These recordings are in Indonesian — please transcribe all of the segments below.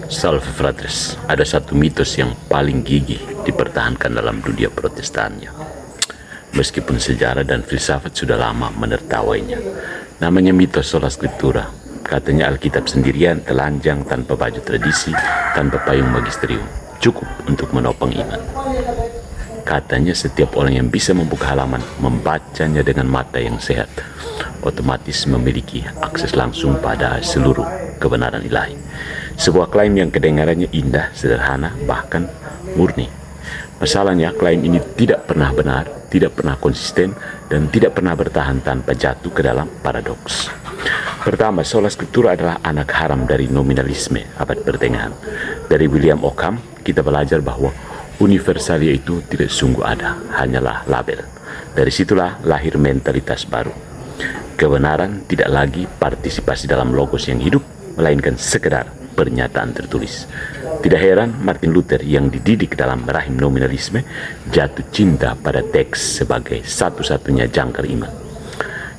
Salve fratres, ada satu mitos yang paling gigih dipertahankan dalam dunia Protestannya. Meskipun sejarah dan filsafat sudah lama menertawainya. Namanya mitos sola scriptura. Katanya Alkitab sendirian, telanjang, tanpa baju tradisi, tanpa payung magisterium. Cukup untuk menopang iman. Katanya setiap orang yang bisa membuka halaman, membacanya dengan mata yang sehat, otomatis memiliki akses langsung pada seluruh kebenaran ilahi. Sebuah klaim yang kedengarannya indah, sederhana, bahkan murni. Masalahnya, klaim ini tidak pernah benar, tidak pernah konsisten, dan tidak pernah bertahan tanpa jatuh ke dalam paradoks. Pertama, sola scriptura adalah anak haram dari nominalisme abad pertengahan. Dari William Ockham, kita belajar bahwa universalia itu tidak sungguh ada, hanyalah label. Dari situlah lahir mentalitas baru. Kebenaran tidak lagi partisipasi dalam logos yang hidup, melainkan sekedar pernyataan tertulis. Tidak heran Martin Luther yang dididik dalam rahim nominalisme jatuh cinta pada teks sebagai satu-satunya jangkar iman.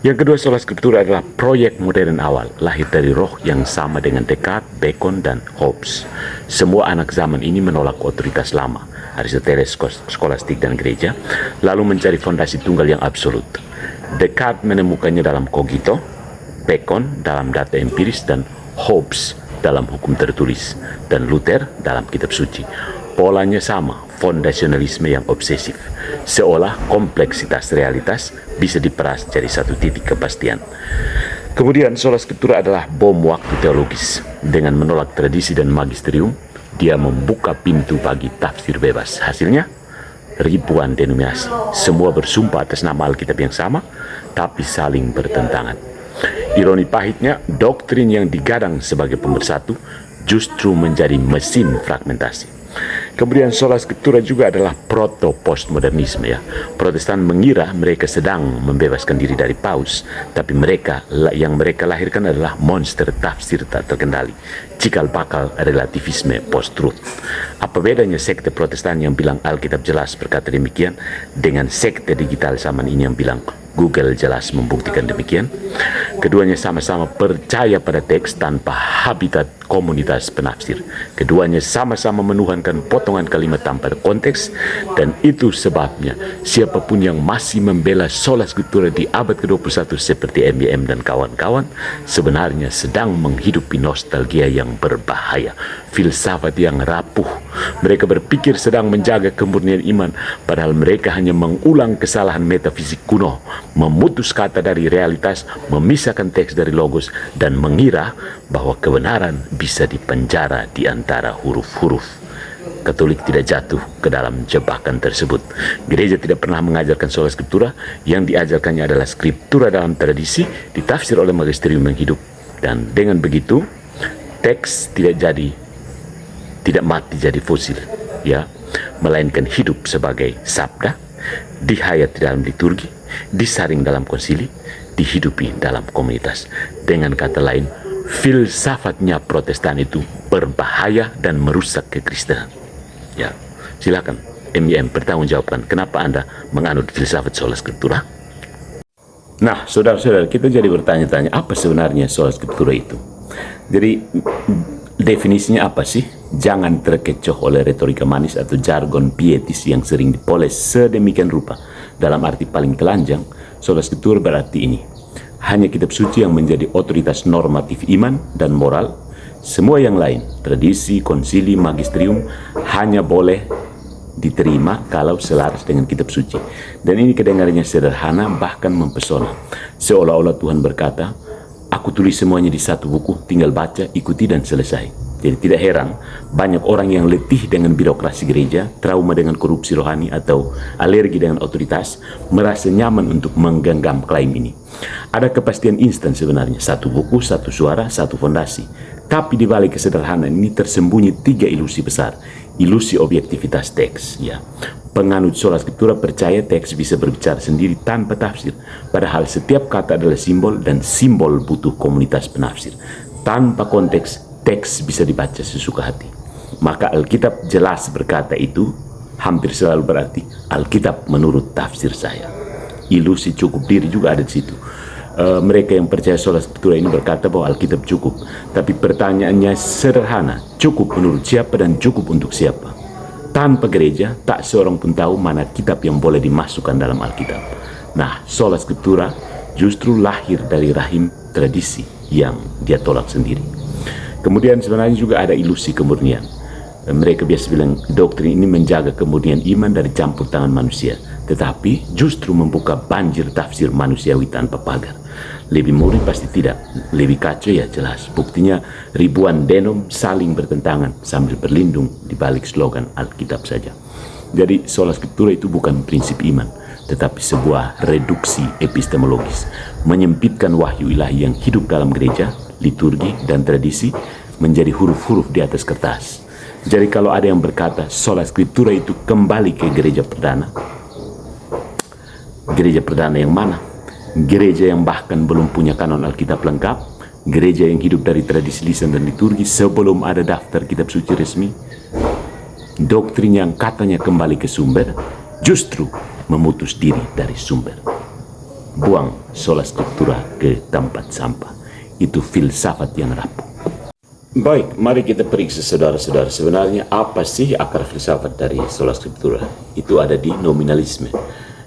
Yang kedua, sola scriptura adalah proyek modern awal, lahir dari roh yang sama dengan Descartes, Bacon, dan Hobbes. Semua anak zaman ini menolak otoritas lama, Aristoteles, skolastik, dan gereja, lalu mencari fondasi tunggal yang absolut. Descartes menemukannya dalam cogito, Bacon dalam data empiris, dan Hobbes dalam hukum tertulis, dan Luther dalam kitab suci. Polanya sama, fondasionalisme yang obsesif, seolah kompleksitas realitas bisa diperas dari satu titik kepastian. Kemudian sola scriptura adalah bom waktu teologis. Dengan menolak tradisi dan magisterium, dia membuka pintu bagi tafsir bebas. Hasilnya, ribuan denominasi, semua bersumpah atas nama Alkitab yang sama, tapi saling bertentangan. Ironi pahitnya, doktrin yang digadang sebagai pemersatu justru menjadi mesin fragmentasi. Kemudian sola scriptura juga adalah proto-postmodernisme ya. Protestan mengira mereka sedang membebaskan diri dari paus, tapi yang mereka lahirkan adalah monster tafsir tak terkendali, cikal bakal relativisme post-truth. Apa bedanya sekte Protestan yang bilang Alkitab jelas berkata demikian dengan sekte digital zaman ini yang bilang Google jelas membuktikan demikian? Keduanya sama-sama percaya pada teks tanpa habitat komunitas penafsir. Keduanya sama-sama menuhankan potongan kalimat tanpa konteks, dan itu sebabnya siapapun yang masih membela sola scriptura di abad ke-21 seperti MBM dan kawan-kawan sebenarnya sedang menghidupi nostalgia yang berbahaya, filsafat yang rapuh. Mereka berpikir sedang menjaga kemurnian iman, padahal mereka hanya mengulang kesalahan metafisik kuno, memutus kata dari realitas, memisahkan teks dari logos, dan mengira bahwa kebenaran bisa dipenjara di antara huruf-huruf. Katolik tidak jatuh ke dalam jebakan tersebut. Gereja tidak pernah mengajarkan sola scriptura, yang diajarkannya adalah scriptura dalam tradisi, ditafsir oleh magisterium yang hidup. Dan dengan begitu, teks tidak mati jadi fosil, ya, melainkan hidup sebagai sabda, dihayati dalam liturgi, disaring dalam konsili, dihidupi dalam komunitas. Dengan kata lain, filsafatnya Protestan itu berbahaya dan merusak kekristenan. Ya, silakan MIM bertanggungjawabkan kenapa Anda menganut filsafat sola scriptura. Nah, saudara-saudara, kita jadi bertanya-tanya apa sebenarnya sola scriptura itu. Jadi definisinya apa sih? Jangan terkecoh oleh retorika manis atau jargon pietis yang sering dipoles sedemikian rupa. Dalam arti paling telanjang, sola scriptura berarti ini: hanya kitab suci yang menjadi otoritas normatif iman dan moral. Semua yang lain, tradisi, konsili, magisterium, hanya boleh diterima kalau selaras dengan kitab suci. Dan ini kedengarannya sederhana, bahkan mempesona. Seolah-olah Tuhan berkata, aku tulis semuanya di satu buku, tinggal baca, ikuti, dan selesai. Jadi tidak heran banyak orang yang letih dengan birokrasi gereja, trauma dengan korupsi rohani, atau alergi dengan otoritas, merasa nyaman untuk menggenggam klaim ini. Ada kepastian instan sebenarnya, satu buku, satu suara, satu fondasi. Tapi di balik kesederhanaan ini tersembunyi 3 ilusi besar. Ilusi objektivitas teks, ya. Penganut sola scriptura percaya teks bisa berbicara sendiri tanpa tafsir, padahal setiap kata adalah simbol, dan simbol butuh komunitas penafsir. Tanpa konteks, teks bisa dibaca sesuka hati. Maka Alkitab jelas berkata itu hampir selalu berarti Alkitab menurut tafsir saya. Ilusi cukup diri juga ada di situ. mereka yang percaya sola scriptura ini berkata bahwa Alkitab cukup. Tapi pertanyaannya sederhana, cukup menurut siapa dan cukup untuk siapa? Tanpa gereja, tak seorang pun tahu mana kitab yang boleh dimasukkan dalam Alkitab. Nah, sola scriptura justru lahir dari rahim tradisi yang dia tolak sendiri. Kemudian sebenarnya juga ada ilusi kemurnian. Mereka biasa bilang doktrin ini menjaga kemurnian iman dari campur tangan manusia, tetapi justru membuka banjir tafsir manusiawi tanpa pagar. Lebih murni pasti tidak, lebih kacau ya jelas. Buktinya ribuan denom saling bertentangan sambil berlindung di balik slogan Alkitab saja. Jadi sola scriptura itu bukan prinsip iman, tetapi sebuah reduksi epistemologis, menyempitkan wahyu ilahi yang hidup dalam gereja, liturgi, dan tradisi menjadi huruf-huruf di atas kertas. Jadi kalau ada yang berkata sola scriptura itu kembali ke gereja perdana yang mana? Gereja yang bahkan belum punya kanon Alkitab lengkap, gereja yang hidup dari tradisi lisan dan liturgi sebelum ada daftar kitab suci resmi, doktrin yang katanya kembali ke sumber, justru memutus diri dari sumber. Buang sola scriptura ke tempat sampah. Itu filsafat yang rapuh. Baik, mari kita periksa saudara-saudara, sebenarnya apa sih akar filsafat dari sola scriptura? Itu ada di nominalisme.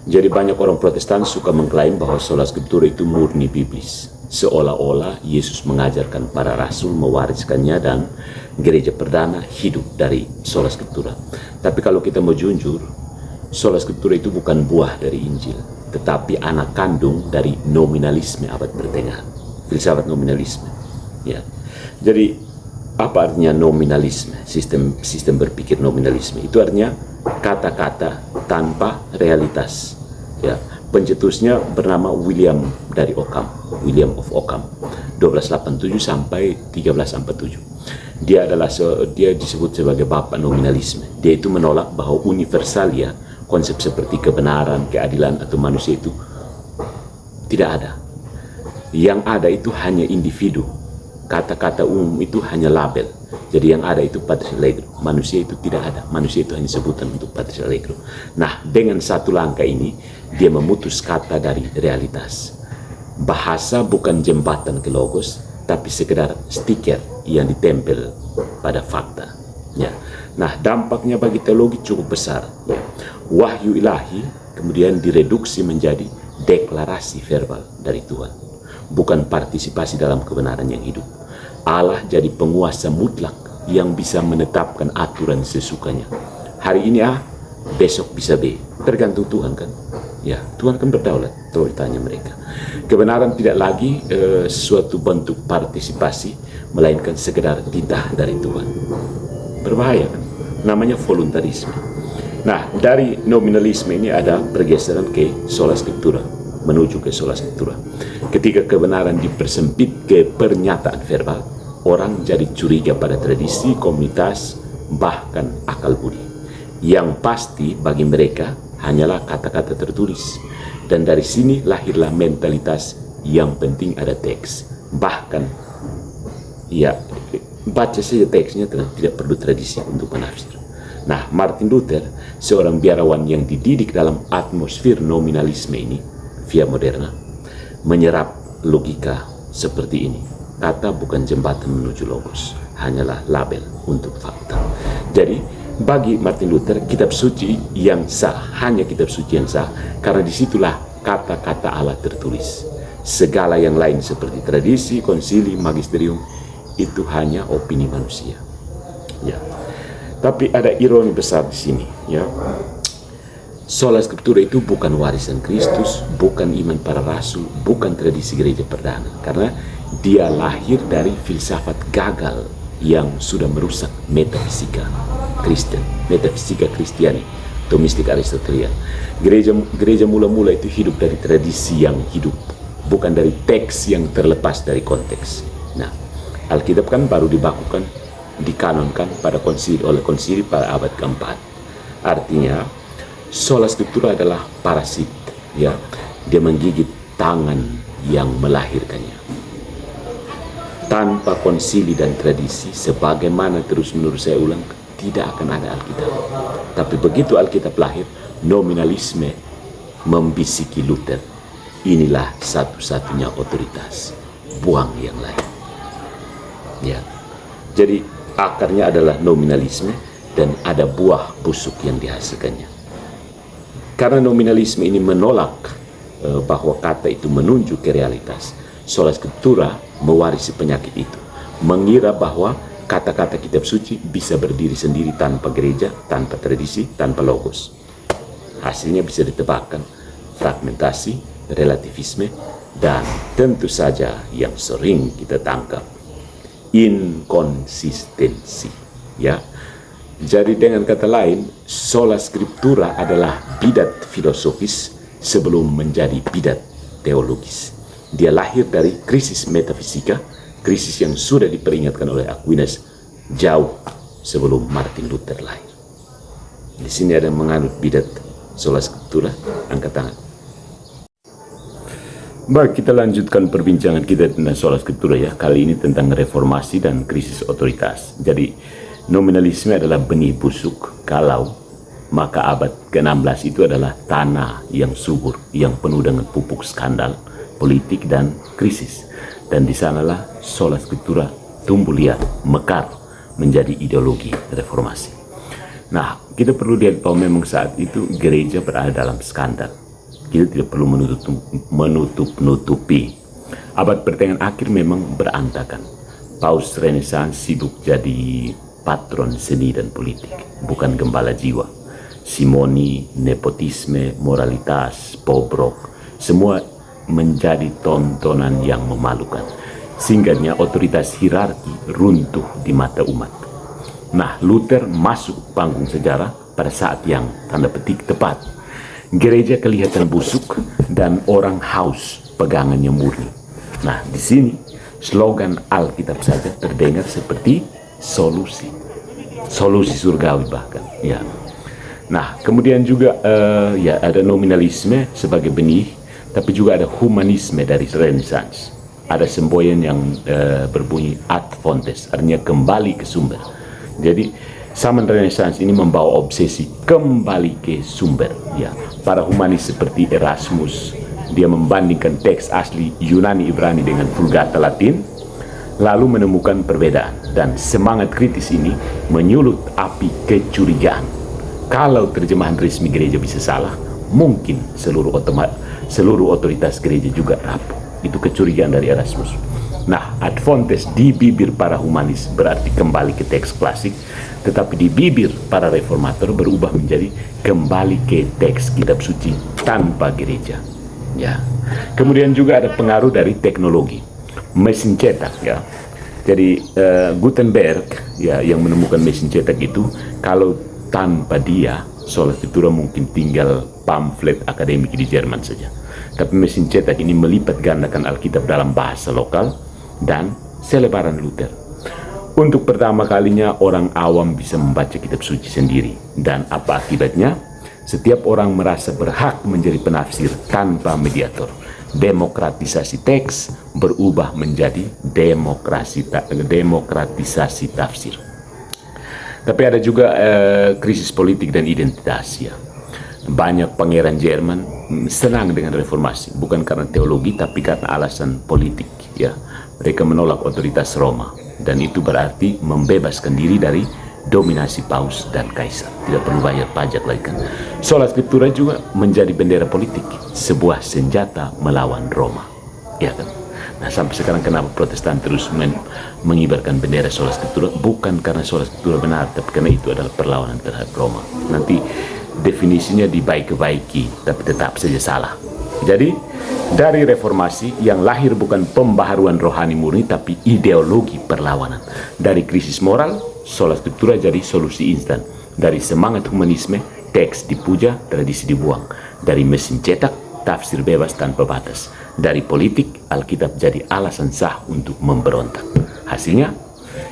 Jadi banyak orang Protestan suka mengklaim bahwa sola scriptura itu murni biblis, seolah-olah Yesus mengajarkan para rasul mewariskannya dan gereja perdana hidup dari sola scriptura. Tapi kalau kita mau jujur, sola scriptura itu bukan buah dari Injil, tetapi anak kandung dari nominalisme abad pertengahan, filsafat nominalisme. Ya. Jadi apa artinya nominalisme? Sistem berpikir nominalisme itu artinya kata-kata tanpa realitas. Ya, pencetusnya bernama William dari Ockham, William of Ockham, 1287 sampai 1347. Dia disebut sebagai bapak nominalisme. Dia itu menolak bahwa universalia, konsep seperti kebenaran, keadilan atau manusia itu tidak ada. Yang ada itu hanya individu. Kata-kata umum itu hanya label. Jadi yang ada itu patris allegro. Manusia itu tidak ada. Manusia itu hanya sebutan untuk patris allegro. Nah, dengan satu langkah ini, dia memutus kata dari realitas. Bahasa bukan jembatan ke logos, tapi sekedar stiker yang ditempel pada fakta. Ya. Nah, dampaknya bagi teologi cukup besar. Ya. Wahyu ilahi kemudian direduksi menjadi deklarasi verbal dari Tuhan. Bukan partisipasi dalam kebenaran yang hidup. Allah jadi penguasa mutlak yang bisa menetapkan aturan sesukanya. Hari ini A, besok bisa B. Tergantung Tuhan kan. Ya, Tuhan kan berdaulat. Kalau ditanya mereka. Kebenaran tidak lagi suatu bentuk partisipasi, melainkan sekedar titah dari Tuhan. Berbahaya kan. Namanya voluntarisme. Nah, dari nominalisme ini ada pergeseran ke sola scriptura, menuju ke sola scriptura. Ketika kebenaran dipersempit ke pernyataan verbal, orang jadi curiga pada tradisi, komunitas, bahkan akal budi. Yang pasti bagi mereka hanyalah kata-kata tertulis. Dan dari sini lahirlah mentalitas yang penting ada teks. Bahkan, ya, baca saja teksnya, tidak perlu tradisi untuk menafsir. Nah, Martin Luther, seorang biarawan yang dididik dalam atmosfer nominalisme ini, via moderna, menyerap logika seperti ini. Kata bukan jembatan menuju logos, hanyalah label untuk fakta. Jadi, bagi Martin Luther, kitab suci yang sah, hanya kitab suci yang sah, karena disitulah kata-kata Allah tertulis. Segala yang lain seperti tradisi, konsili, magisterium, itu hanya opini manusia. Ya. Tapi ada ironi besar di sini, ya. Sola scriptura itu bukan warisan Kristus, bukan iman para rasul, bukan tradisi gereja perdana, karena dia lahir dari filsafat gagal yang sudah merusak metafisika Kristen, metafisika Kristiani, Thomistik Aristotelian. Gereja mula-mula itu hidup dari tradisi yang hidup, bukan dari teks yang terlepas dari konteks. Nah, Alkitab kan baru dikanonkan oleh konsili pada abad keempat. Artinya sola scriptura adalah parasit, ya. Dia menggigit tangan yang melahirkannya. Tanpa konsili dan tradisi, sebagaimana terus-menerus saya ulang, tidak akan ada Alkitab. Tapi begitu Alkitab lahir, nominalisme membisiki Luther, inilah satu-satunya otoritas, buang yang lain. Ya, jadi akarnya adalah nominalisme dan ada buah busuk yang dihasilkannya. Karena nominalisme ini menolak bahwa kata itu menunjuk ke realitas, sola scriptura mewarisi penyakit itu, mengira bahwa kata-kata kitab suci bisa berdiri sendiri tanpa gereja, tanpa tradisi, tanpa logos. Hasilnya bisa ditebakkan, fragmentasi, relativisme, dan tentu saja yang sering kita tangkap, inkonsistensi. Ya, jadi dengan kata lain, sola scriptura adalah bidat filosofis sebelum menjadi bidat teologis. Dia lahir dari krisis metafisika, krisis yang sudah diperingatkan oleh Aquinas jauh sebelum Martin Luther lahir. Di sini ada yang menganut bidat sola scriptura, angkat tangan. Baik, kita lanjutkan perbincangan kita tentang sola scriptura ya. Kali ini tentang reformasi dan krisis otoritas. Jadi nominalisme adalah benih busuk, kalau maka abad ke-16 itu adalah tanah yang subur, yang penuh dengan pupuk skandal, politik dan krisis. Dan di sanalah sola scriptura tumbuh liar, mekar menjadi ideologi reformasi. Nah, kita perlu lihat bahwa memang saat itu gereja berada dalam skandal. Kita tidak perlu menutup-nutupi. Abad pertengahan akhir memang berantakan. Paus Renaissance sibuk jadi patron seni dan politik, bukan gembala jiwa. Simoni, nepotisme, moralitas, bobrok, semua menjadi tontonan yang memalukan. Sehingga otoritas hierarki runtuh di mata umat. Nah, Luther masuk panggung sejarah pada saat yang tanda petik tepat. Gereja kelihatan busuk dan orang haus pegangannya murni. Nah, di sini slogan Alkitab saja terdengar seperti solusi surgawi bahkan. Ya. Nah, kemudian juga ya ada nominalisme sebagai benih, tapi juga ada humanisme dari Renaissance. Ada semboyan yang berbunyi ad fontes, artinya kembali ke sumber. Jadi zaman Renaissance ini membawa obsesi kembali ke sumber. Ya, para humanis seperti Erasmus, dia membandingkan teks asli Yunani Ibrani dengan Vulgata Latin, lalu menemukan perbedaan, dan semangat kritis ini menyulut api kecurigaan. Kalau terjemahan resmi gereja bisa salah, mungkin seluruh otoritas gereja juga rapuh. Itu kecurigaan dari Erasmus. Nah, ad fontes di bibir para humanis berarti kembali ke teks klasik, tetapi di bibir para reformator berubah menjadi kembali ke teks kitab suci tanpa gereja. Ya. Kemudian juga ada pengaruh dari teknologi, mesin cetak ya. Jadi Gutenberg ya yang menemukan mesin cetak itu, kalau tanpa dia sola scriptura mungkin tinggal pamflet akademik di Jerman saja. Tapi mesin cetak ini melipat gandakan Alkitab dalam bahasa lokal dan selebaran Luther. Untuk pertama kalinya orang awam bisa membaca kitab suci sendiri. Dan apa akibatnya? Setiap orang merasa berhak menjadi penafsir tanpa mediator. Demokratisasi teks berubah menjadi demokratisasi tafsir. Tapi ada juga krisis politik dan identitas ya. Banyak pangeran Jerman senang dengan reformasi, bukan karena teologi tapi karena alasan politik ya. Mereka menolak otoritas Roma, dan itu berarti membebaskan diri dari dominasi paus dan kaisar. Tidak perlu bayar pajak lagi kan. Sola scriptura juga menjadi bendera politik, sebuah senjata melawan Roma. Ya kan? Nah, sampai sekarang kenapa Protestan terus mengibarkan bendera sola scriptura? Bukan karena sola scriptura benar, tapi karena itu adalah perlawanan terhadap Roma. Nanti definisinya dibaik-baiki, tapi tetap saja salah. Jadi dari reformasi yang lahir bukan pembaharuan rohani murni, tapi ideologi perlawanan. Dari krisis moral, sola scriptura jadi solusi instan. Dari semangat humanisme, teks dipuja, tradisi dibuang. Dari mesin cetak, tafsir bebas tanpa batas. Dari politik, Alkitab jadi alasan sah untuk memberontak. Hasilnya,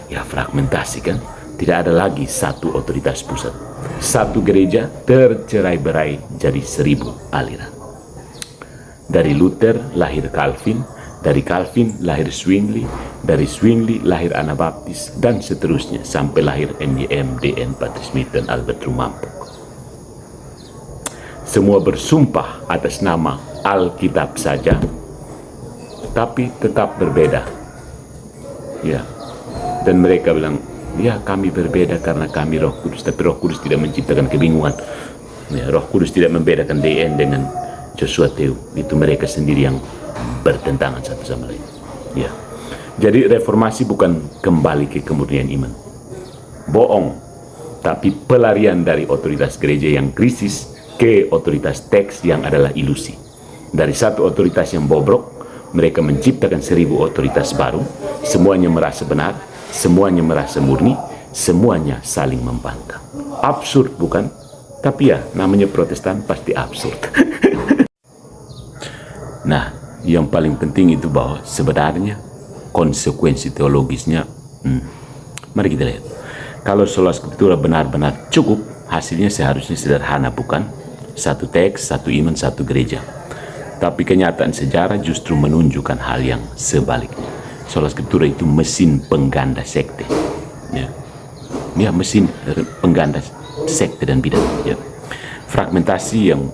ya fragmentasi kan. Tidak ada lagi satu otoritas pusat. Satu gereja tercerai-berai jadi 1000 aliran. Dari Luther lahir Calvin, dari Calvin lahir Zwingli, dari Zwingli lahir Anabaptis, dan seterusnya sampai lahir NYM, DN, Patrick Smith, dan Albert Rumampo. Semua bersumpah atas nama Alkitab saja, tapi tetap berbeda. Ya, dan mereka bilang, ya kami berbeda karena kami Roh Kudus, tapi Roh Kudus tidak menciptakan kebingungan. Ya, Roh Kudus tidak membedakan DN dengan Joshua Teu. Itu mereka sendiri yang bertentangan satu sama lain. Ya, jadi reformasi bukan kembali ke kemurnian iman, bohong, tapi pelarian dari otoritas gereja yang krisis ke otoritas teks yang adalah ilusi. Dari satu otoritas yang bobrok, mereka menciptakan 1000 otoritas baru, semuanya merasa benar, semuanya merasa murni, semuanya saling membantah. Absurd bukan? Tapi ya, namanya Protestan pasti absurd. Nah, yang paling penting itu bahwa sebenarnya konsekuensi teologisnya, mari kita lihat. Kalau sola scriptura benar-benar cukup, hasilnya seharusnya sederhana bukan? Satu teks, satu iman, satu gereja. Tapi kenyataan sejarah justru menunjukkan hal yang sebaliknya. Sola scriptura itu mesin pengganda sekte. Ya, mesin pengganda sekte dan bidat. Ya. Fragmentasi yang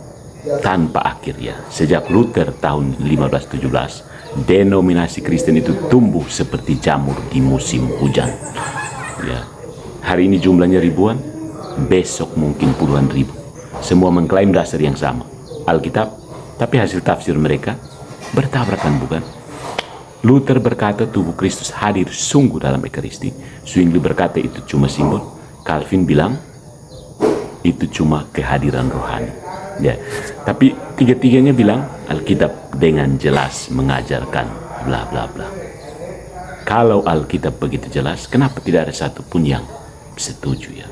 tanpa akhir ya. Sejak Luther tahun 1517, denominasi Kristen itu tumbuh seperti jamur di musim hujan. Ya. Hari ini jumlahnya ribuan, besok mungkin puluhan ribu. Semua mengklaim dasar yang sama, Alkitab, tapi hasil tafsir mereka bertabrakan bukan? Luther berkata tubuh Kristus hadir sungguh dalam Ekaristi. Zwingli berkata itu cuma simbol. Calvin bilang itu cuma kehadiran rohani. Ya, tapi tiga-tiganya bilang Alkitab dengan jelas mengajarkan bla bla bla. Kalau Alkitab begitu jelas, kenapa tidak ada satupun yang setuju ya?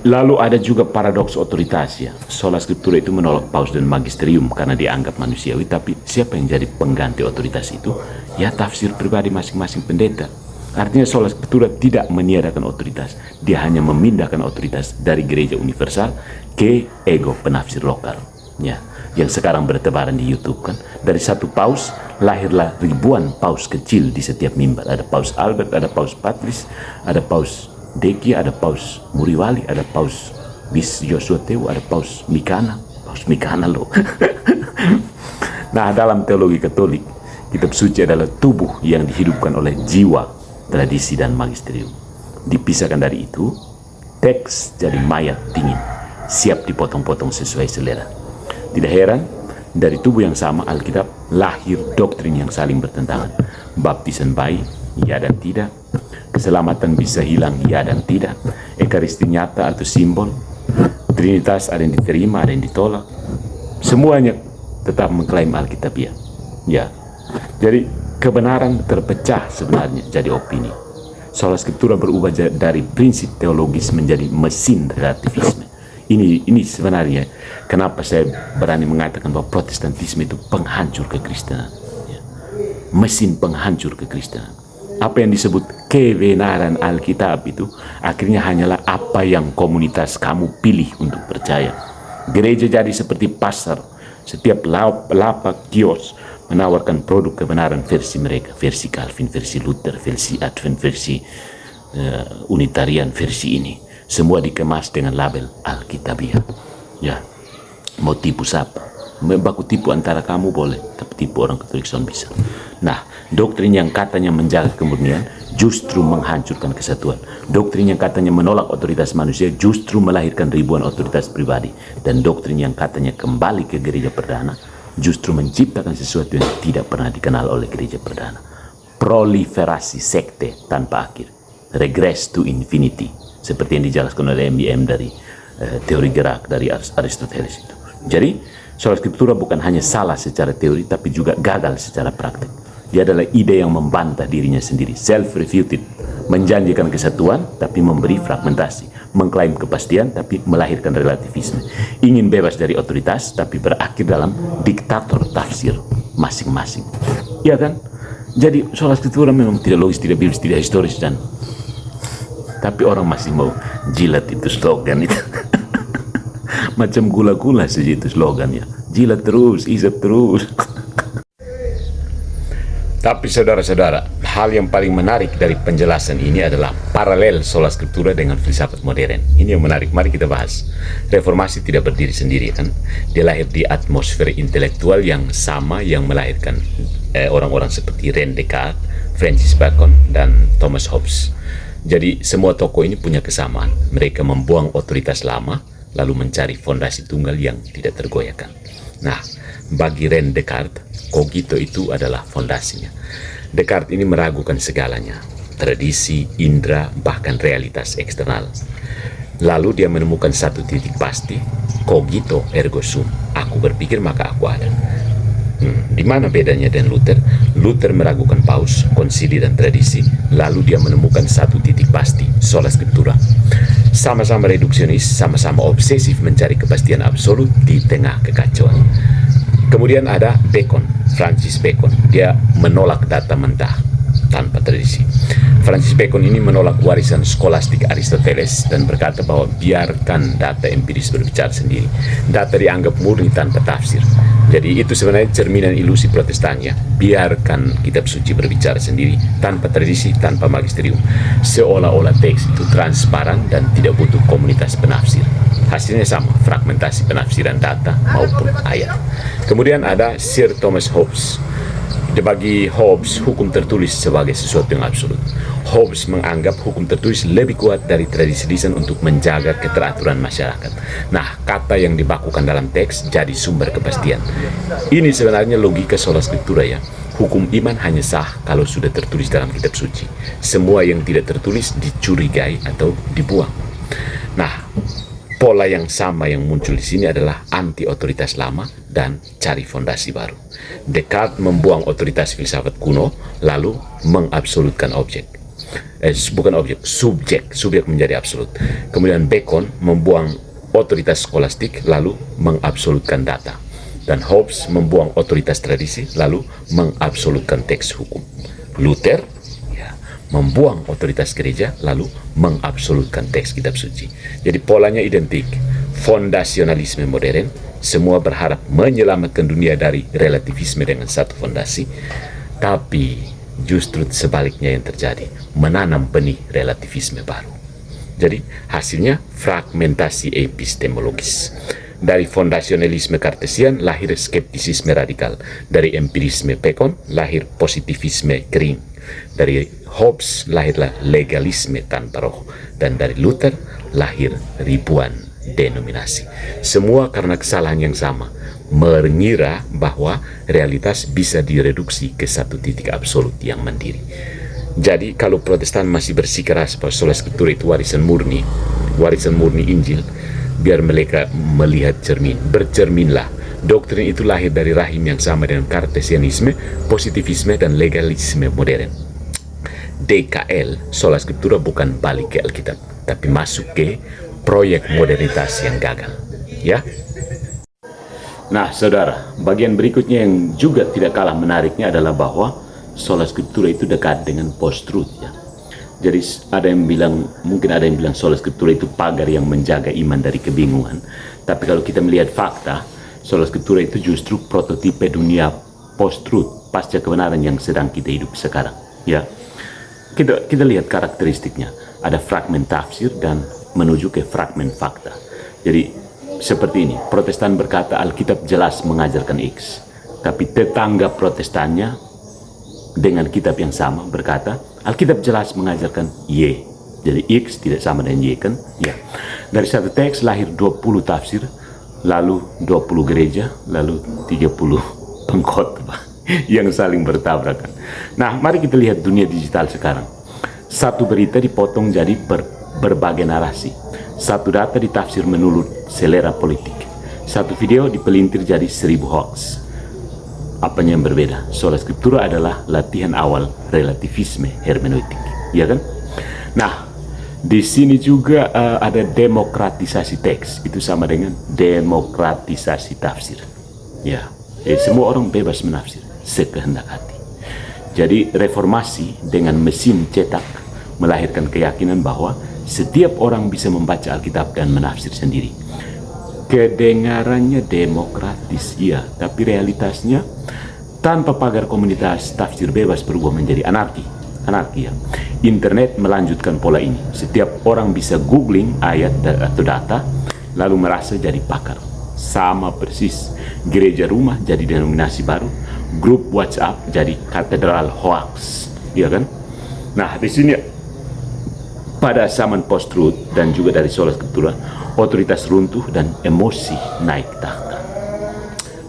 Lalu ada juga paradoks otoritas ya. Sola scriptura itu menolak paus dan magisterium karena dianggap manusiawi, tapi siapa yang jadi pengganti otoritas itu? Ya tafsir pribadi masing-masing pendeta. Artinya sola scriptura tidak meniadakan otoritas, dia hanya memindahkan otoritas dari gereja universal ke ego penafsir lokal. Ya, yang sekarang bertebaran di YouTube kan. Dari satu paus lahirlah ribuan paus kecil di setiap mimbar. Ada paus Albert, ada paus Patrice, ada paus Deki, ada paus Muriwali, ada paus Bis Joshua Teu, ada paus Mikana loh. Nah, dalam teologi Katolik, kitab suci adalah tubuh yang dihidupkan oleh jiwa, tradisi dan magisterium. Dipisahkan dari itu, teks jadi mayat dingin, siap dipotong-potong sesuai selera. Tidak heran, dari tubuh yang sama Alkitab lahir doktrin yang saling bertentangan. Baptisan bayi, ya dan tidak. Keselamatan bisa hilang, ya dan tidak. Ekaristi nyata atau simbol. Trinitas ada yang diterima, ada yang ditolak. Semuanya tetap mengklaim Alkitab ya. Ya. Jadi kebenaran terpecah sebenarnya jadi opini. Sola scriptura berubah dari prinsip teologis menjadi mesin relativisme. Ini sebenarnya kenapa saya berani mengatakan bahwa Protestantisme itu penghancur kekristenan. Ya. Mesin penghancur kekristenan. Apa yang disebut kebenaran Alkitab itu akhirnya hanyalah apa yang komunitas kamu pilih untuk percaya. Gereja jadi seperti pasar. Setiap lapak kios menawarkan produk kebenaran versi mereka. Versi Calvin, versi Luther, versi Advent, versi Unitarian, versi ini. Semua dikemas dengan label Alkitabiah. Ya, mau tipu siapa? Baku tipu antara kamu boleh, tapi tipu orang Katolik son bisa. Nah, doktrin yang katanya menjaga kemurnian justru menghancurkan kesatuan. Doktrin yang katanya menolak otoritas manusia justru melahirkan ribuan otoritas pribadi. Dan doktrin yang katanya kembali ke gereja perdana justru menciptakan sesuatu yang tidak pernah dikenal oleh gereja perdana. Proliferasi sekte tanpa akhir. Regress to infinity. Seperti yang dijelaskan oleh MBM dari teori gerak dari Aristoteles itu. Jadi, sola scriptura bukan hanya salah secara teori, tapi juga gagal secara praktik. Dia adalah ide yang membantah dirinya sendiri, self-refuted, menjanjikan kesatuan, tapi memberi fragmentasi, mengklaim kepastian, tapi melahirkan relativisme, ingin bebas dari otoritas, tapi berakhir dalam diktator tafsir masing-masing. Ya kan? Jadi sola scriptura memang tidak logis, tidak biblis, tidak historis, dan tapi orang masih mau jilat itu slogan itu. Macam gula-gula saja itu slogannya. Jilat terus, isap terus. Tapi saudara-saudara, hal yang paling menarik dari penjelasan ini adalah paralel sola scriptura dengan filsafat modern. Ini yang menarik, mari kita bahas. Reformasi tidak berdiri sendiri kan. Dia lahir di atmosfer intelektual yang sama yang melahirkan orang-orang seperti René Descartes, Francis Bacon, dan Thomas Hobbes. Jadi semua tokoh ini punya kesamaan. Mereka membuang otoritas lama, lalu mencari fondasi tunggal yang tidak tergoyahkan. Nah, bagi René Descartes, cogito itu adalah fondasinya. Descartes ini meragukan segalanya, tradisi, indera, bahkan realitas eksternal. Lalu dia menemukan satu titik pasti, cogito ergo sum, aku berpikir maka aku ada. Di mana bedanya dengan Luther? Luther meragukan paus, konsili, dan tradisi, lalu dia menemukan satu titik pasti, sola scriptura. Sama-sama reduksionis, sama-sama obsesif mencari kepastian absolut di tengah kekacauan. Kemudian ada Bacon, Francis Bacon. Dia menolak data mentah tanpa tradisi. Francis Bacon ini menolak warisan skolastik Aristoteles dan berkata bahwa biarkan data empiris berbicara sendiri. Data dianggap murni tanpa tafsir. Jadi itu sebenarnya cerminan ilusi Protestannya. Biarkan kitab suci berbicara sendiri tanpa tradisi, tanpa magisterium. Seolah-olah teks itu transparan dan tidak butuh komunitas penafsir. Hasilnya sama, fragmentasi penafsiran data maupun ayat. Kemudian ada Sir Thomas Hobbes. Bagi Hobbes, hukum tertulis sebagai sesuatu yang absolut. Hobbes menganggap hukum tertulis lebih kuat dari tradisi lisan untuk menjaga keteraturan masyarakat. Nah, kata yang dibakukan dalam teks jadi sumber kepastian. Ini sebenarnya logika sola scriptura ya. Hukum iman hanya sah kalau sudah tertulis dalam kitab suci. Semua yang tidak tertulis dicurigai atau dibuang. Nah, pola yang sama yang muncul di sini adalah anti otoritas lama dan cari fondasi baru. Descartes membuang otoritas filsafat kuno, lalu mengabsolutkan subjek menjadi absolut. Kemudian Bacon membuang otoritas skolastik, lalu mengabsolutkan data. Dan Hobbes membuang otoritas tradisi, lalu mengabsolutkan teks hukum. Luther membuang otoritas gereja, lalu mengabsolutkan teks kitab suci. Jadi polanya identik. Fondasionalisme modern, semua berharap menyelamatkan dunia dari relativisme dengan satu fondasi, tapi justru sebaliknya yang terjadi, menanam benih relativisme baru. Jadi hasilnya fragmentasi epistemologis. Dari fondasionalisme kartesian lahir skeptisisme radikal. Dari empirisme Bacon lahir positivisme kering. Dari Hobbes lahirlah legalisme tanpa roh. Dan dari Luther lahir ribuan denominasi. Semua karena kesalahan yang sama, mengira bahwa realitas bisa direduksi ke satu titik absolut yang mandiri. Jadi kalau Protestan masih bersikeras bahwa sola scriptura itu warisan murni Injil, biar mereka melihat bercerminlah. Doktrin itu lahir dari rahim yang sama dengan kartesianisme, positivisme, dan legalisme modern. DKL, sola scriptura bukan balik ke Alkitab, tapi masuk ke proyek modernitas yang gagal. Ya. Nah, saudara, bagian berikutnya yang juga tidak kalah menariknya adalah bahwa sola scriptura itu dekat dengan post-truth ya. Jadi mungkin ada yang bilang sola scriptura itu pagar yang menjaga iman dari kebingungan. Tapi kalau kita melihat fakta, sola scriptura itu justru prototipe dunia post-truth, pasca kebenaran yang sedang kita hidup sekarang. Ya, kita lihat karakteristiknya. Ada fragmen tafsir dan menuju ke fragmen fakta. Jadi seperti ini, Protestan berkata Alkitab jelas mengajarkan X, tapi tetangga Protestannya dengan kitab yang sama berkata Alkitab jelas mengajarkan Y. Jadi X tidak sama dengan Y kan? Ya. Dari satu teks lahir 20 tafsir, lalu 20 gereja, lalu 30 pengkhotbah yang saling bertabrakan. Nah, mari kita lihat dunia digital sekarang. Satu berita dipotong jadi berbagai narasi. Satu data ditafsir menurut selera politik. Satu video dipelintir jadi 1000 hoax. Apanya yang berbeda? Sola scriptura adalah latihan awal relativisme hermeneutik, ya kan? Nah, di sini juga ada demokratisasi teks. Itu sama dengan demokratisasi tafsir. Ya, semua orang bebas menafsir sekehendak hati. Jadi reformasi dengan mesin cetak melahirkan keyakinan bahwa setiap orang bisa membaca Alkitab dan menafsir sendiri. Kedengarannya demokratis, iya, tapi realitasnya tanpa pagar komunitas tafsir bebas berubah menjadi anarki. anarki ya. Internet melanjutkan pola ini. Setiap orang bisa googling ayat atau data, lalu merasa jadi pakar. Sama persis. Gereja rumah jadi denominasi baru, grup WhatsApp jadi katedral hoax, ya kan? Nah, di sini pada zaman post-truth dan juga dari sola scriptura, otoritas runtuh dan emosi naik tahta.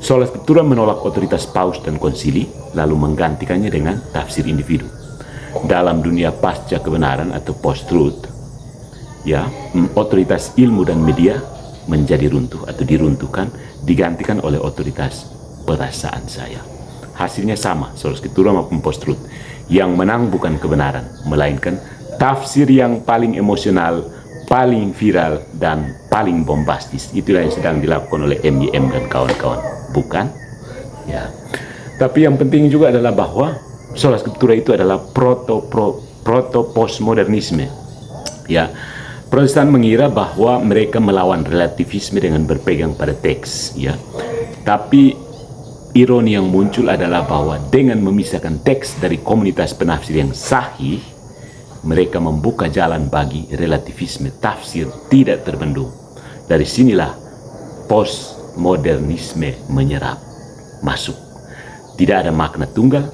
Sola scriptura menolak otoritas paus dan konsili, lalu menggantikannya dengan tafsir individu. Dalam dunia pasca kebenaran atau post-truth, ya, otoritas ilmu dan media menjadi runtuh atau diruntuhkan, digantikan oleh otoritas perasaan saya. Hasilnya sama, sola scriptura maupun post-truth. Yang menang bukan kebenaran, melainkan tafsir yang paling emosional, paling viral, dan paling bombastis. Itulah yang sedang dilakukan oleh MYM dan kawan-kawan, bukan? Ya. Tapi yang penting juga adalah bahwa sola scriptura itu adalah proto postmodernisme. Ya. Protestan mengira bahwa mereka melawan relativisme dengan berpegang pada teks, ya. Tapi ironi yang muncul adalah bahwa dengan memisahkan teks dari komunitas penafsir yang sahih, mereka membuka jalan bagi relativisme tafsir tidak terbendung. Dari sinilah postmodernisme menyerap masuk. Tidak ada makna tunggal,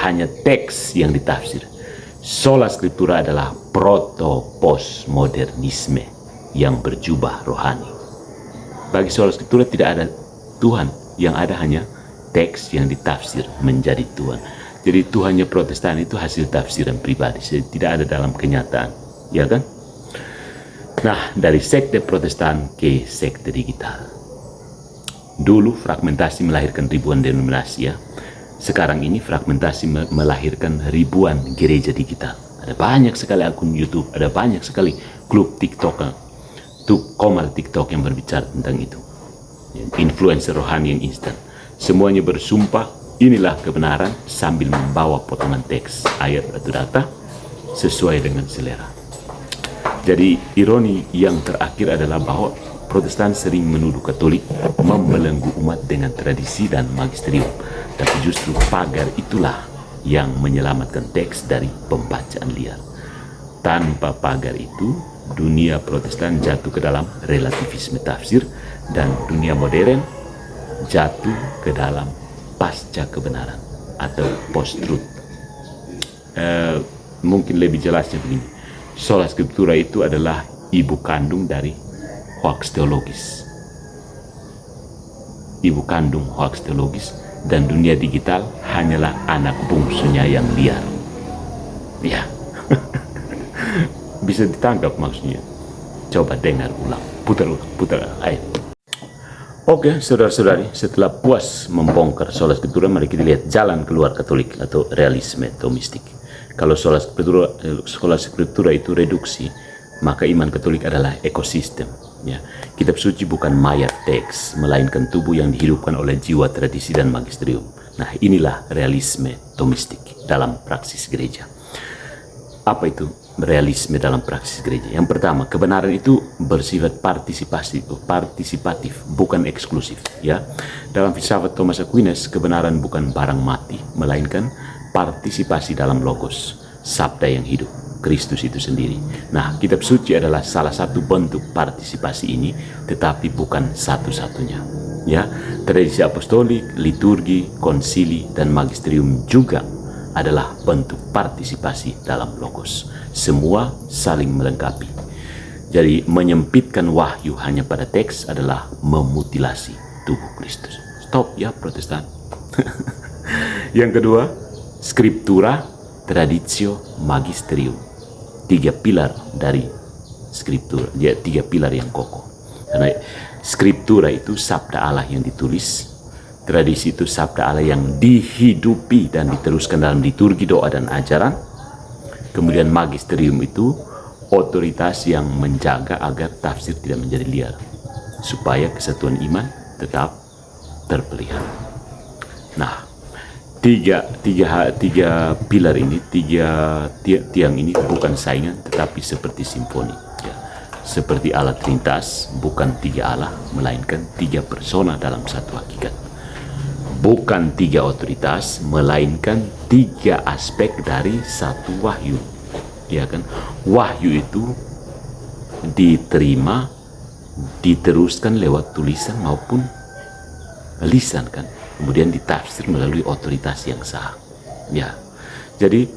hanya teks yang ditafsir. Sola scriptura adalah proto-postmodernisme yang berjubah rohani. Bagi sola scriptura tidak ada Tuhan, yang ada hanya teks yang ditafsir menjadi Tuhan. Jadi Tuhannya Protestan itu hasil tafsiran pribadi, tidak ada dalam kenyataan, ya kan? Nah, dari sekte Protestan ke sekte digital. Dulu fragmentasi melahirkan ribuan denominasi, ya. Sekarang ini fragmentasi melahirkan ribuan gereja digital. Ada banyak sekali akun YouTube, ada banyak sekali klub TikTok, komal TikTok yang berbicara tentang itu. Influencer rohani yang instan. Semuanya bersumpah, inilah kebenaran sambil membawa potongan teks, ayat atau data sesuai dengan selera. Jadi ironi yang terakhir adalah bahwa Protestan sering menuduh Katolik membelenggu umat dengan tradisi dan magisterium. Tapi justru pagar itulah yang menyelamatkan teks dari pembacaan liar. Tanpa pagar itu, dunia Protestan jatuh ke dalam relativisme tafsir dan dunia modern jatuh ke dalam pasca kebenaran atau post-truth. Mungkin lebih jelasnya begini. Sola scriptura itu adalah ibu kandung dari hoax teologis. Ibu kandung hoax teologis. Dan dunia digital hanyalah anak bungsunya yang liar. Ya. Bisa ditangkap maksudnya. Coba dengar ulang. Putar ulang. Ayo. Oke, saudara-saudari, setelah puas membongkar sola scriptura, mari kita lihat jalan keluar Katolik atau realisme Thomistik. Kalau sola scriptura itu reduksi, maka iman Katolik adalah ekosistem. Ya, kitab suci bukan mayat teks, melainkan tubuh yang dihidupkan oleh jiwa tradisi dan magisterium. Nah, inilah realisme Thomistik dalam praksis gereja. Apa itu realisme dalam praksis gereja? Yang pertama, kebenaran itu bersifat partisipatif, bukan eksklusif. Ya, dalam filsafat Thomas Aquinas, kebenaran bukan barang mati, melainkan partisipasi dalam logos, sabda yang hidup, Kristus itu sendiri. Nah, kitab suci adalah salah satu bentuk partisipasi ini, tetapi bukan satu-satunya. Ya, tradisi apostolik, liturgi, konsili, dan magisterium juga adalah bentuk partisipasi dalam logos. Semua saling melengkapi. Jadi, menyempitkan wahyu hanya pada teks adalah memutilasi tubuh Kristus. Stop ya, Protestan. Yang kedua, scriptura, traditio, magisterium. Tiga pilar dari scriptura, ya, tiga pilar yang kokoh. Karena scriptura itu sabda Allah yang ditulis, tradisi itu sabda Allah yang dihidupi dan diteruskan dalam liturgi, doa, dan ajaran. Kemudian magisterium itu otoritas yang menjaga agar tafsir tidak menjadi liar, supaya kesatuan iman tetap terpelihara. Nah, tiga pilar ini, tiang ini bukan saingan, tetapi seperti simfoni. Ya. Seperti Allah Trinitas, bukan tiga Allah, melainkan tiga persona dalam satu hakikat. bukan 3 otoritas, melainkan 3 aspek dari satu wahyu. Ya kan? Wahyu itu diterima, diteruskan lewat tulisan maupun lisan kan. Kemudian ditafsir melalui otoritas yang sah. Ya. Jadi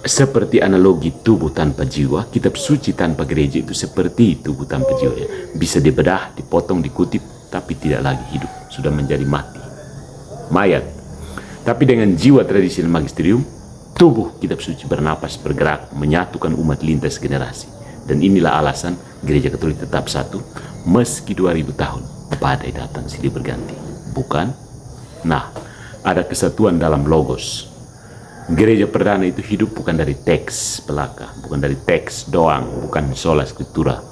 seperti analogi tubuh tanpa jiwa, kitab suci tanpa gereja itu seperti tubuh tanpa jiwa. Ya. Bisa dibedah, dipotong, dikutip, tapi tidak lagi hidup. Sudah menjadi mati. Mayat. Tapi dengan jiwa tradisi dan magisterium, tubuh kitab suci bernapas, bergerak, menyatukan umat lintas generasi. Dan inilah alasan gereja Katolik tetap satu, meski 2000 tahun badai datang silih berganti. Bukan? Nah, ada kesatuan dalam logos. Gereja perdana itu hidup bukan dari teks belaka, bukan dari teks doang, bukan sola scriptura,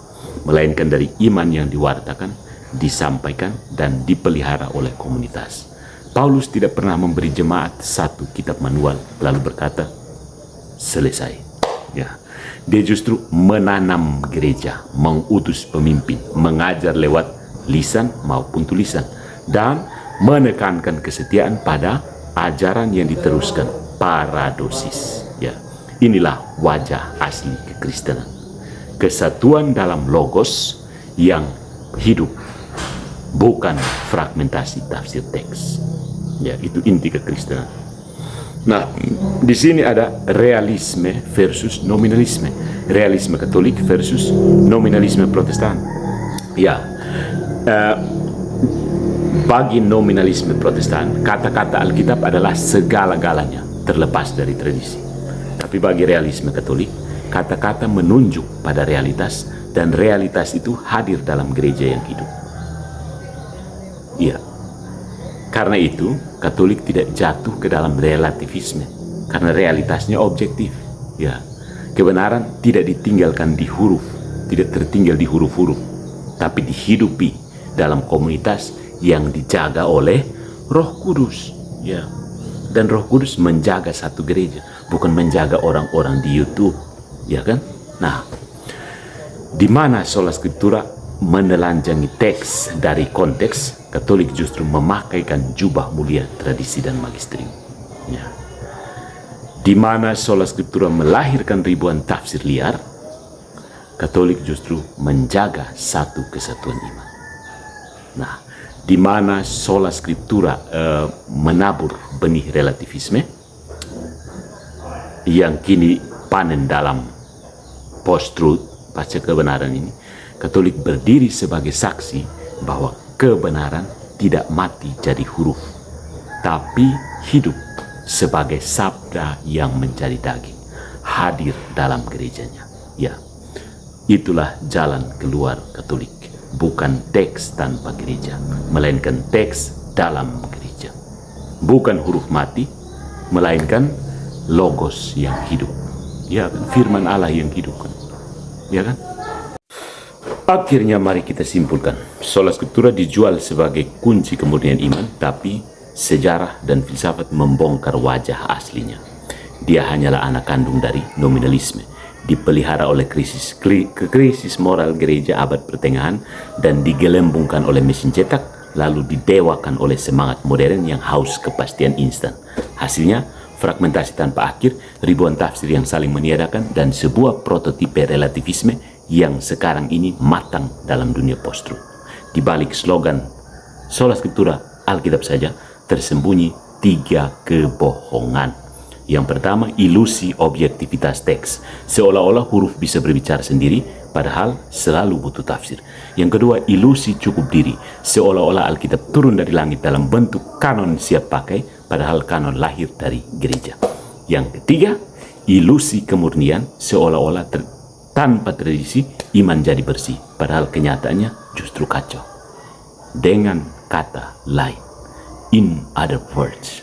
melainkan dari iman yang diwartakan, disampaikan, dan dipelihara oleh komunitas. Paulus tidak pernah memberi jemaat satu kitab manual lalu berkata, selesai. Ya. Dia justru menanam gereja, mengutus pemimpin, mengajar lewat lisan maupun tulisan, dan menekankan kesetiaan pada ajaran yang diteruskan, paradosis. Ya, inilah wajah asli kekristenan. Kesatuan dalam logos yang hidup, bukan fragmentasi tafsir teks. Ya, itu inti kekristenan. Nah, di sini ada realisme versus nominalisme. Realisme Katolik versus nominalisme Protestan. Ya, bagi nominalisme Protestan, kata-kata Alkitab adalah segala-galanya, terlepas dari tradisi. Tapi bagi realisme Katolik, kata-kata menunjuk pada realitas, dan realitas itu hadir dalam gereja yang hidup. Iya. Karena itu, Katolik tidak jatuh ke dalam relativisme, karena realitasnya objektif. Ya, kebenaran tidak ditinggalkan di huruf, tidak tertinggal di huruf-huruf, tapi dihidupi dalam komunitas yang dijaga oleh Roh Kudus. Ya, dan Roh Kudus menjaga satu gereja, bukan menjaga orang-orang di YouTube. Ya kan? Nah, di mana sola scriptura menelanjangi teks dari konteks, Katolik justru memakaikan jubah mulia tradisi dan magisterium. Ya. Di mana sola scriptura melahirkan ribuan tafsir liar, Katolik justru menjaga satu kesatuan iman. Nah, di mana sola scriptura menabur benih relativisme yang kini panen dalam post-truth, pasca kebenaran ini, Katolik berdiri sebagai saksi bahwa kebenaran tidak mati jadi huruf, tapi hidup sebagai sabda yang menjadi daging, hadir dalam gerejanya. Ya, itulah jalan keluar Katolik, bukan teks tanpa gereja, melainkan teks dalam gereja. Bukan huruf mati, melainkan logos yang hidup. Ya, firman Allah yang hidup kan. Ya kan? Akhirnya mari kita simpulkan, sola scriptura dijual sebagai kunci kemurnian iman, tapi sejarah dan filsafat membongkar wajah aslinya. Dia hanyalah anak kandung dari nominalisme, dipelihara oleh krisis moral gereja abad pertengahan, dan digelembungkan oleh mesin cetak, lalu didewakan oleh semangat modern yang haus kepastian instan. Hasilnya, fragmentasi tanpa akhir, ribuan tafsir yang saling meniadakan, dan sebuah prototipe relativisme yang sekarang ini matang dalam dunia post-truth. Di balik slogan sola scriptura, Alkitab saja, tersembunyi 3 kebohongan. Yang pertama, ilusi objektivitas teks, seolah-olah huruf bisa berbicara sendiri, padahal selalu butuh tafsir. Yang kedua, ilusi cukup diri, seolah-olah Alkitab turun dari langit dalam bentuk kanon siap pakai, padahal kanon lahir dari gereja. Yang ketiga, ilusi kemurnian, seolah-olah tanpa tradisi iman jadi bersih, padahal kenyataannya justru kacau. Dengan kata lain, in other words,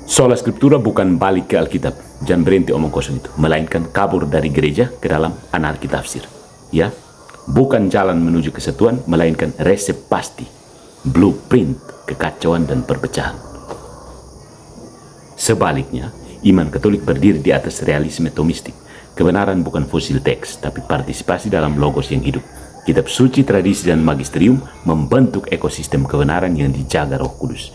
sola scriptura bukan balik ke Alkitab, jangan berhenti omong kosong itu, melainkan kabur dari gereja ke dalam anarki tafsir. Ya, bukan jalan menuju kesatuan, melainkan resep pasti, blueprint kekacauan dan perpecahan. Sebaliknya, iman Katolik berdiri di atas realisme Thomistik. Kebenaran bukan fosil teks, tapi partisipasi dalam logos yang hidup. Kitab suci, tradisi, dan magisterium membentuk ekosistem kebenaran yang dijaga Roh Kudus.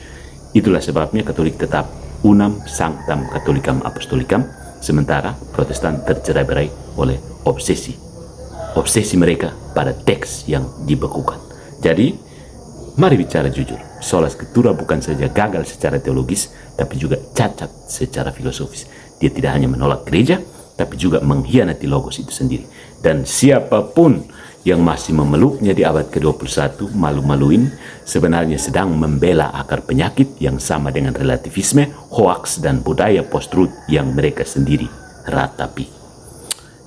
Itulah sebabnya Katolik tetap unam sanctam Catholicam Apostolicam, sementara Protestan tercerai-berai oleh obsesi mereka pada teks yang dibekukan. Jadi, mari bicara jujur. Sola Scriptura bukan saja gagal secara teologis, tapi juga cacat secara filosofis. Dia tidak hanya menolak gereja, tapi juga mengkhianati logos itu sendiri. Dan siapapun yang masih memeluknya di abad ke-21 malu-maluin sebenarnya sedang membela akar penyakit yang sama dengan relativisme, hoaks, dan budaya post-truth yang mereka sendiri ratapi.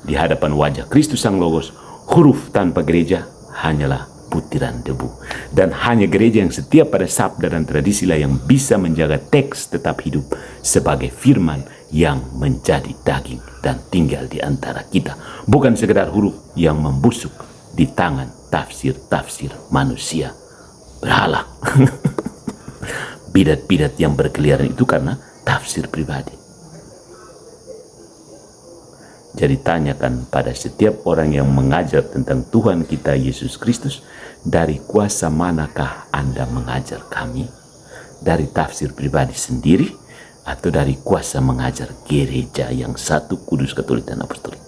Di hadapan wajah Kristus Sang Logos, huruf tanpa gereja hanyalah butiran debu. Dan hanya gereja yang setia pada sabda dan tradisi lah yang bisa menjaga teks tetap hidup sebagai firman yang menjadi daging dan tinggal di antara kita. Bukan sekedar huruf yang membusuk di tangan tafsir-tafsir manusia berhala. Bidat-bidat yang berkeliaran itu karena tafsir pribadi. Jadi tanyakan pada setiap orang yang mengajar tentang Tuhan kita Yesus Kristus, dari kuasa manakah Anda mengajar kami? Dari tafsir pribadi sendiri atau dari kuasa mengajar gereja yang satu, kudus, katolik, dan apostolik?